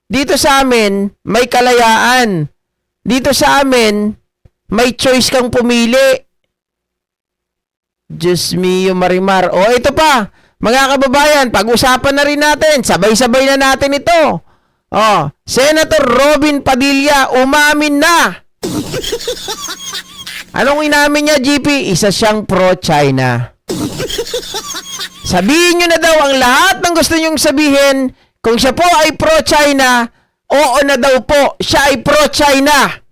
Dito sa amin, may kalayaan. Dito sa amin, may choice kang pumili. Diyos mio, Marimar. O, ito pa. Mga kababayan, pag-usapan na rin natin. Sabay-sabay na natin ito. O, Senator Robin Padilla, umamin na. Anong inamin niya, GP? Isa siyang pro-China. Sabihin nyo na daw ang lahat ng gusto nyong sabihin. Kung siya po ay pro-China, oo na daw po, siya ay pro-China.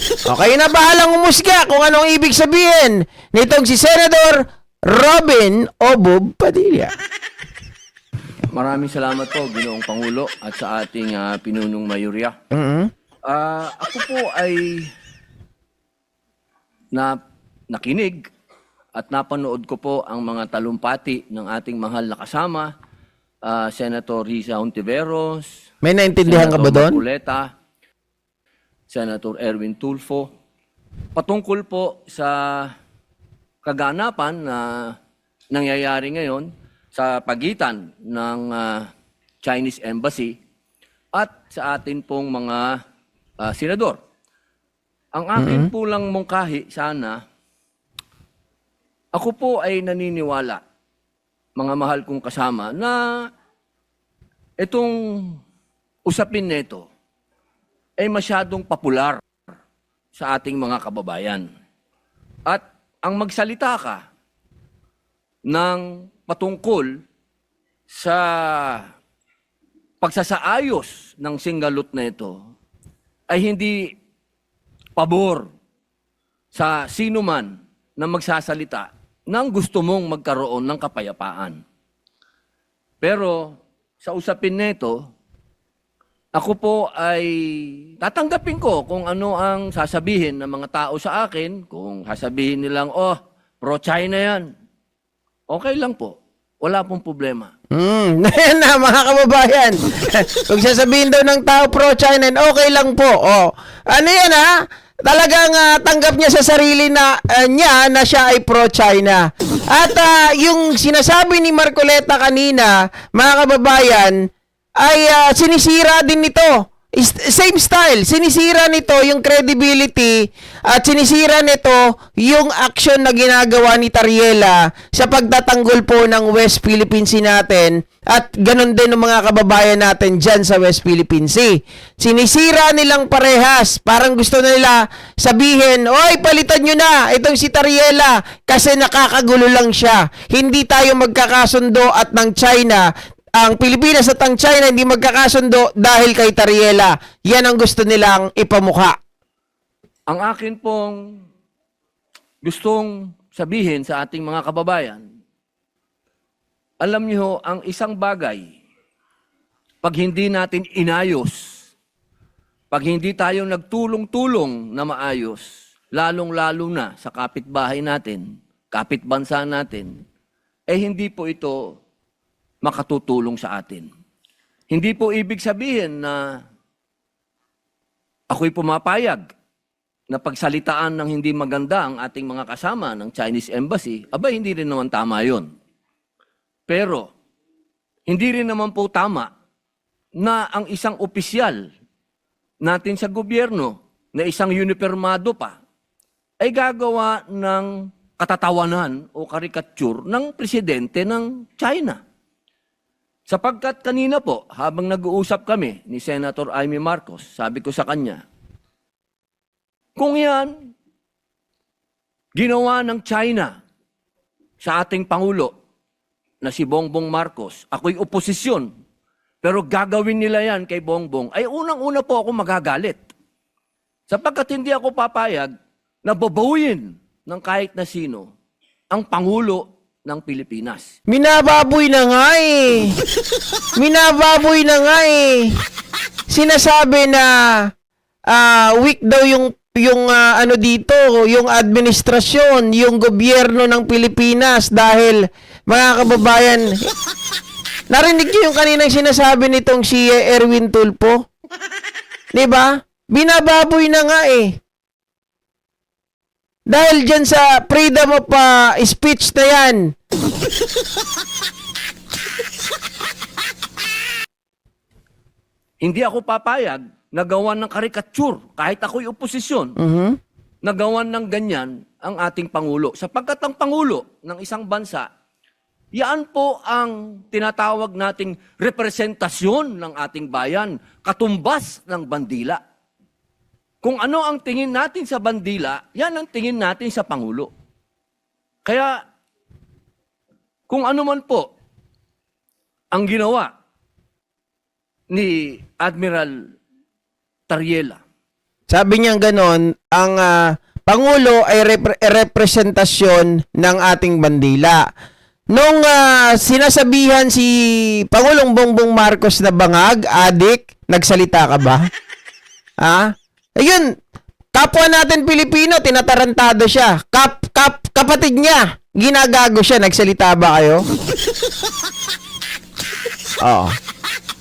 Okay na, bahalang umusga kung anong ibig sabihin nitong si Senator Robin Bob Padilla. Maraming salamat po, Ginoong Pangulo, at sa ating pinunong mayorya. Ako po ay nakinig at napanood ko po ang mga talumpati ng ating mahal na kasama, Senator Risa Hontiveros, May naintindihan ka ba doon? Marcoleta, Senator Erwin Tulfo, patungkol po sa kaganapan na nangyayari ngayon sa pagitan ng Chinese Embassy at sa atin pong mga senador. Ang akin po lang mungkahi sana, ako po ay naniniwala, mga mahal kong kasama, na itong usapin nito ay masyadong popular sa ating mga kababayan. At ang magsalita ka ng patungkol sa pagsasaayos ng singalot na ito ay hindi pabor sa sino man na magsasalita nang gusto mong magkaroon ng kapayapaan. Pero sa usapin nito, ako po ay tatanggapin ko kung ano ang sasabihin ng mga tao sa akin. Kung sasabihin nilang, oh, pro-China yan. Okay lang po. Wala pong problema. Ayan na, mga kababayan. Kung sasabihin daw ng tao pro-China, okay lang po. Oh. Ano yan, ha? Talagang tanggap niya sa sarili na niya na siya ay pro-China. At yung sinasabi ni Marcoleta kanina, mga kababayan, ay sinisira din nito. Same style. Sinisira nito yung credibility at sinisira nito yung action na ginagawa ni Tariela sa pagtatanggol po ng West Philippine Sea natin at ganun din ng mga kababayan natin dyan sa West Philippine Sea. Sinisira nilang parehas. Parang gusto nila sabihin, oy, palitan nyo na itong si Tariela kasi nakakagulo lang siya. Hindi tayo magkakasundo at ng China, ang Pilipinas at ang China hindi magkakasundo dahil kay Tariela. Yan ang gusto nilang ipamukha. Ang akin pong gustong sabihin sa ating mga kababayan, alam niyo, ang isang bagay, pag hindi natin inayos, pag hindi tayo nagtulong-tulong na maayos, lalong-lalo na sa kapitbahay natin, kapitbansa natin, hindi po ito makatutulong sa atin. Hindi po ibig sabihin na ako'y pumapayag na pagsalitaan ng hindi maganda ang ating mga kasama ng Chinese Embassy. Hindi rin naman tama yun. Pero, hindi rin naman po tama na ang isang opisyal natin sa gobyerno na isang unipermado pa ay gagawa ng katatawanan o karikature ng presidente ng China. Sapagkat kanina po, habang nag-uusap kami ni Senator Amy Marcos, sabi ko sa kanya, kung yan, ginawa ng China sa ating Pangulo na si Bongbong Marcos, ako'y oposisyon, pero gagawin nila yan kay Bongbong, ay unang-una po ako magagalit. Sapagkat hindi ako papayag na babawin ng kahit na sino ang Pangulo ng Pilipinas. Minababoy na nga eh. Minababoy na nga eh. Sinasabi na weak daw yung ano dito, yung administrasyon, yung gobyerno ng Pilipinas dahil mga kababayan, narinig niyo yung kaninang sinasabi nitong si Erwin Tulfo? 'Di ba? Binababoy na nga eh. Dahil dyan sa freedom of speech na yan. hindi ako papayag na gawan ng karikature kahit ako'y oposisyon. Mhm. Nagawan ng ganyan ang ating Pangulo. Sapagkat ang Pangulo ng isang bansa, yan po ang tinatawag nating representasyon ng ating bayan, katumbas ng bandila. Kung ano ang tingin natin sa bandila, yan ang tingin natin sa Pangulo. Kaya, kung ano man po ang ginawa ni Admiral Tariela, Sabi niya ganon, ang Pangulo ay representasyon ng ating bandila. Nung sinasabihan si Pangulong Bongbong Marcos na bangag, adik, nagsalita ka ba? Ha? Ayun, kapwa natin Pilipino, tinatarantado siya. Kapatid niya, ginagago siya, nagsalita ba kayo? Oo.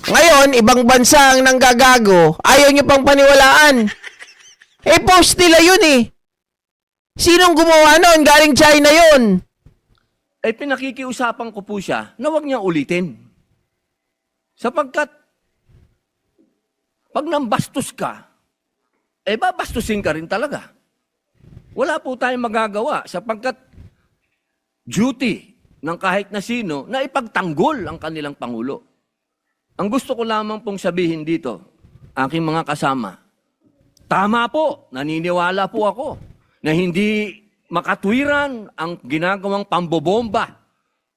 Ngayon, ibang bansa ang nanggagago, ayaw niyo pang paniwalaan. Eh, post nila yun eh. Sinong gumawa nun? Galing China yun. ay pinakikiusapan ko po siya na huwag niyang ulitin. Sapagkat, pag nambastos ka, babastusin ka rin talaga. Wala po tayong magagawa sapagkat duty ng kahit na sino na ipagtanggol ang kanilang Pangulo. Ang gusto ko lamang pong sabihin dito, aking mga kasama, tama po, naniniwala po ako na hindi makatwiran ang ginagawang pambobomba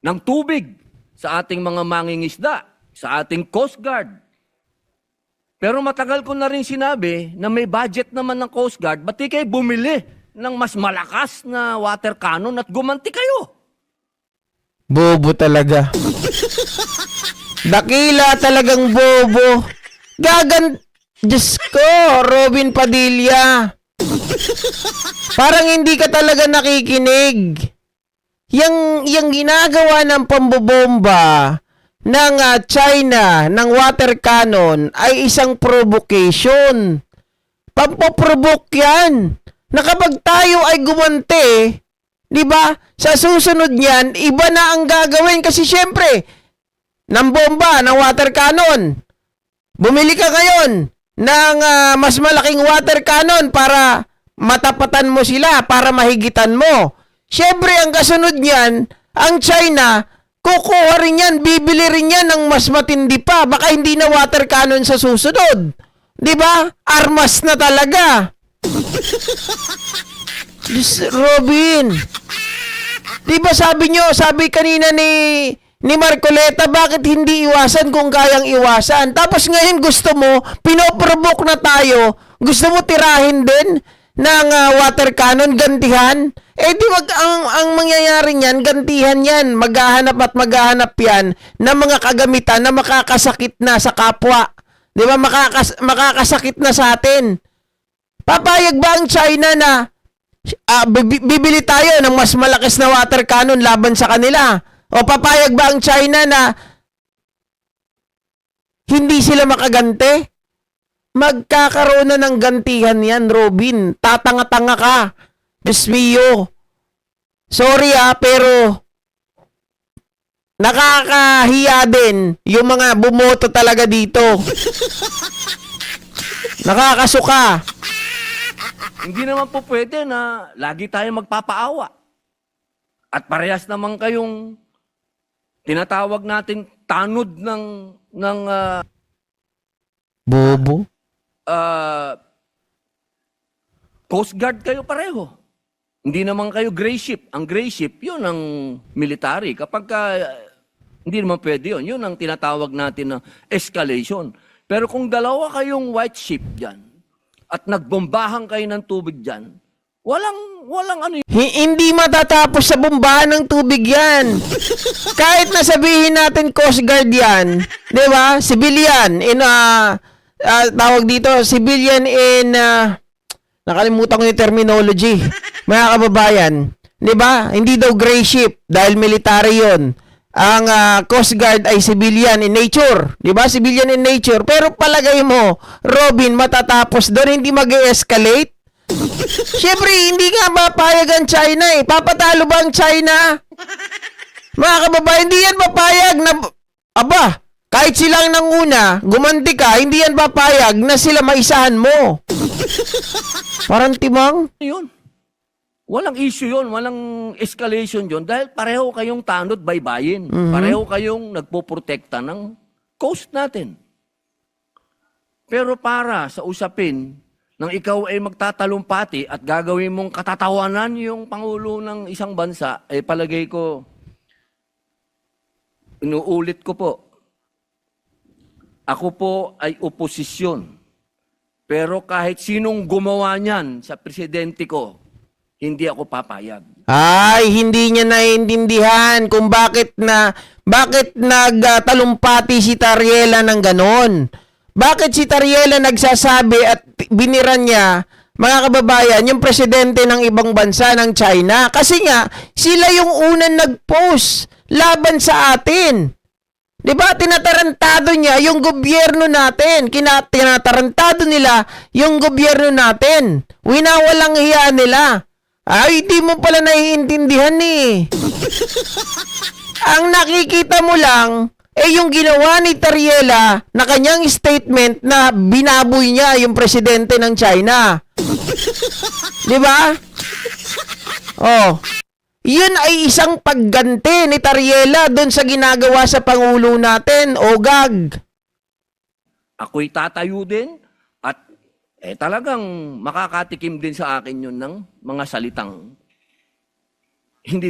ng tubig sa ating mga mangingisda, sa ating Coast Guard. Pero matagal ko na rin sinabi na may budget naman ng Coast Guard, ba't di kayo bumili ng mas malakas na water cannon at gumanti kayo? Bobo talaga. Dakila talagang bobo. Diyos ko, Robin Padilla. Parang hindi ka talaga nakikinig. Yang ginagawa ng pambobomba ng China, ng water cannon, ay isang provocation. Pampoprovoke yan. Na kapag tayo ay gumanti, di ba? Sa susunod niyan, iba na ang gagawin. Kasi syempre, ng bomba, ng water cannon. Bumili ka ngayon ng mas malaking water cannon para matapatan mo sila, para mahigitan mo. Syempre, ang kasunod niyan, ang China, kukuha rin yan, bibili rin yan ng mas matindi pa. Baka hindi na water cannon sa susunod. Di ba? Armas na talaga. Robin. Di ba sabi kanina ni Marcoleta, bakit hindi iwasan kung kayang iwasan? Tapos ngayon gusto mo, pinoprovoke na tayo, gusto mo tirahin din ng water cannon, gantihan? Eh di wag ang mangyayari niyan, gantihan yan, maghahanap at maghahanap yan ng mga kagamitan na makakasakit na sa kapwa. Di ba? Makakasakit na sa atin. Papayag ba ang China na bibili tayo ng mas malakas na water cannon laban sa kanila? O papayag ba ang China na hindi sila makagante? Magkakaroon na ng gantihan yan, Robin. Tatanga-tanga ka. Diyos mio. Sorry pero nakakahiya din yung mga bumoto talaga dito. Nakakasuka. Hindi naman po pwede na lagi tayo magpapaawa. At parehas naman kayong tinatawag natin tanod ng Bobo. Coast Guard kayo pareho. Hindi naman kayo gray ship. Ang gray ship, yun ang military. Kapag hindi naman pwede yun. Yun ang tinatawag natin na escalation. Pero kung dalawa kayong white ship dyan, at nagbombahan kayo ng tubig dyan, walang ano yun. Hindi matatapos sa bombahan ng tubig yan. Kahit na sabihin natin Coast Guard yan, di ba? Civilian tawag dito, civilian in nakalimutan ko yung terminology. Mga kababayan, di ba? Hindi daw gray ship dahil military yon. Ang Coast Guard ay civilian in nature. Di ba? Civilian in nature. Pero palagay mo, Robin, matatapos doon, hindi mag-escalate? Siyempre, hindi nga papayag ang China eh. Papatalo ba ang China? Mga kababayan, hindi yan papayag na, Kahit silang nanguna, gumanti ka, hindi yan papayag na sila maisahan mo. Parang timang. Yun. Walang issue yun, walang escalation yun dahil pareho kayong tanod baybayin. Pareho kayong nagpoprotekta ng coast natin. Pero para sa usapin nang ikaw ay magtatalumpati at gagawin mong katatawanan yung Pangulo ng isang bansa, eh palagay ko, inuulit ko po, ako po ay oposisyon. Pero kahit sinong gumawa niyan sa presidente ko, hindi ako papayag. Ay, hindi niya naiintindihan kung bakit nagtalumpati si Tariela ng ganon. Bakit si Tariela nagsasabi at biniran niya, mga kababayan, yung presidente ng ibang bansa ng China? Kasi nga, sila yung unang nag-post laban sa atin. Diba? Tinatarantado niya yung gobyerno natin. Tinatarantado nila yung gobyerno natin. Winawalang hiya nila. Ay, di mo pala naiintindihan eh. Ang nakikita mo lang, yung ginawa ni Tariela na kanyang statement na binaboy niya yung presidente ng China. Di ba? Oh. Yun ay isang pagganti ni Tariela doon sa ginagawa sa Pangulo natin, Ogag. Ako'y tatayo din at talagang makakatikim din sa akin yun ng mga salitang hindi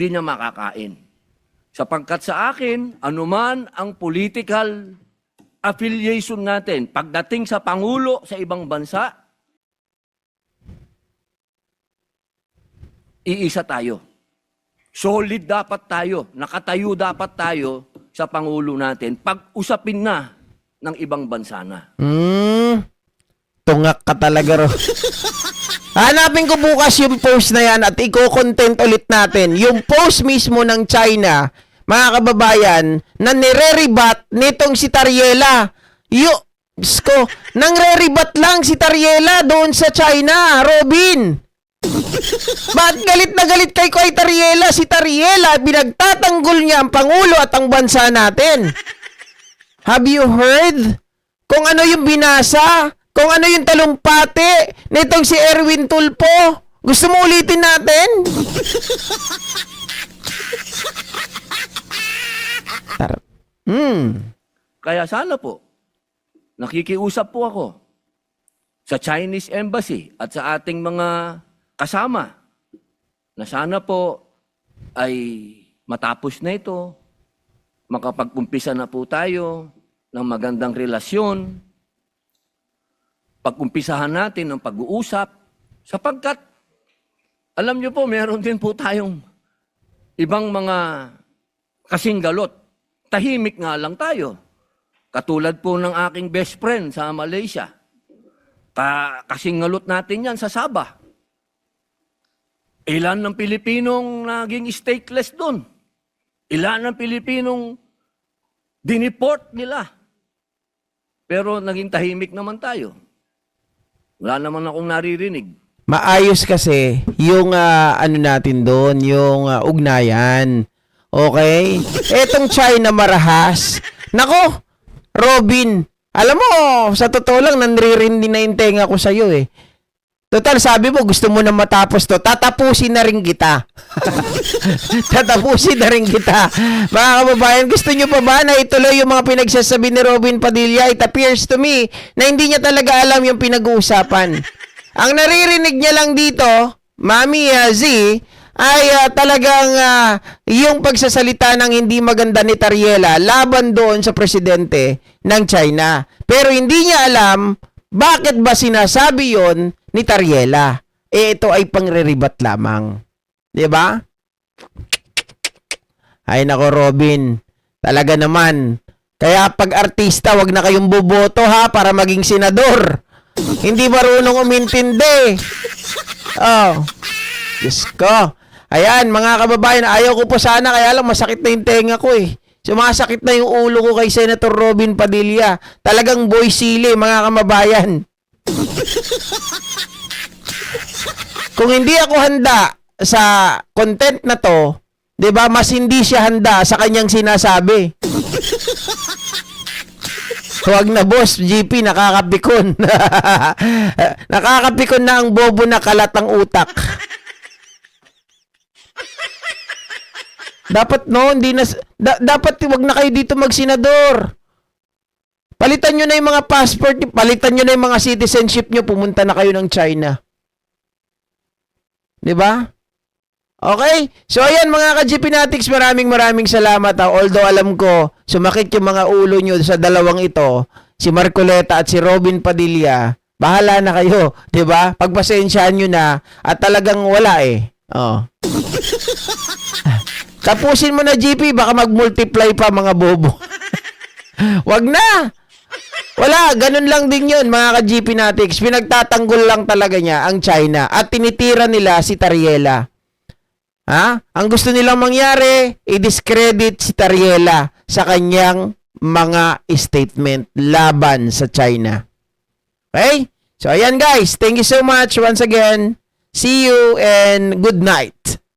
niya makakain. Sapagkat sa akin, anuman ang political affiliation natin, pagdating sa Pangulo sa ibang bansa, iisa tayo. Solid dapat tayo, nakatayo dapat tayo sa Pangulo natin, pag-usapin na ng ibang bansa na. Tungak ka talaga, Ro. Hanapin ko bukas yung post na yan at i-content ulit natin. Yung post mismo ng China, mga kababayan, na nire-rebat nitong si Tariela. Nang re-rebat lang si Tariela doon sa China, Robin. Bakit galit na galit kay Tariela? Si Tariela, binagtatanggol niya ang Pangulo at ang bansa natin. Have you heard? Kung ano yung binasa? Kung ano yung talumpati nitong si Erwin Tulfo? Gusto mo ulitin natin? Kaya sana po, nakikiusap po ako sa Chinese Embassy at sa ating mga kasama na sana po ay matapos na ito, makapag-umpisa na po tayo ng magandang relasyon, pag-umpisahan natin ng pag-uusap, sapagkat alam niyo po, meron din po tayong ibang mga kasinggalot. Tahimik nga lang tayo. Katulad po ng aking best friend sa Malaysia. Kasingalot natin yan sa Sabah. Ilan ng Pilipinong naging stateless doon? Ilan ng Pilipinong diniport nila? Pero naging tahimik naman tayo. Wala naman akong naririnig. Maayos kasi yung ano natin doon, yung ugnayan. Okay? Etong China marahas. Nako, Robin, alam mo, sa totoo lang, nanririndi na yung tenga ko sa'yo eh. Total, sabi mo, gusto mo na matapos to. Tatapusin na rin kita. Tatapusin na rin kita. Mga kababayan, gusto nyo pa ba na ituloy yung mga pinagsasabi ni Robin Padilla? It appears to me na hindi niya talaga alam yung pinag-uusapan. Ang naririnig niya lang dito, Mami Z, ay talagang yung pagsasalita ng hindi maganda ni Tariela laban doon sa presidente ng China. Pero hindi niya alam bakit ba sinasabi yon ni Tariela. Ito ay pangre-rebat lamang. 'Di ba? Ay nako Robin, talaga naman. Kaya pag artista, wag na kayong boboto ha para maging senador. Hindi marunong umintindi. Oh. Diyos ko. Ayan, mga kababayan, ayaw ko po sana, kaya lang masakit na yung tenga ko eh. Sumasakit na yung ulo ko kay Senator Robin Padilla. Talagang boy sili, mga kababayan. Kung hindi ako handa sa content na to, 'Di ba? Mas hindi siya handa sa kanyang sinasabi. Huwag na boss, GP, nakakapikon. Nakakapikon na ang bobo na kalat ang utak. Dapat no, hindi na dapat wag na kayo dito magsenador. Palitan nyo na yung mga passport, palitan nyo na yung mga citizenship nyo, pumunta na kayo ng China. 'Di ba? Okay? So ayan mga ka-GP Natics, maraming salamat. Although alam ko, sumakit yung mga ulo nyo sa dalawang ito, si Marcoleta at si Robin Padilla. Bahala na kayo, 'di ba? Pagpasensyahan nyo na at talagang wala eh. Oh. Tapusin mo na, GP, baka mag-multiply pa mga bobo. Wag na. Wala, ganun lang din yun, mga ka-GP Natics. Pinagtatanggol lang talaga niya ang China at tinitira nila si Tariela. Ha? Ang gusto nilang mangyari, i-discredit si Tariela sa kanyang mga statement laban sa China. Okay? So, ayan guys. Thank you so much once again. See you and good night.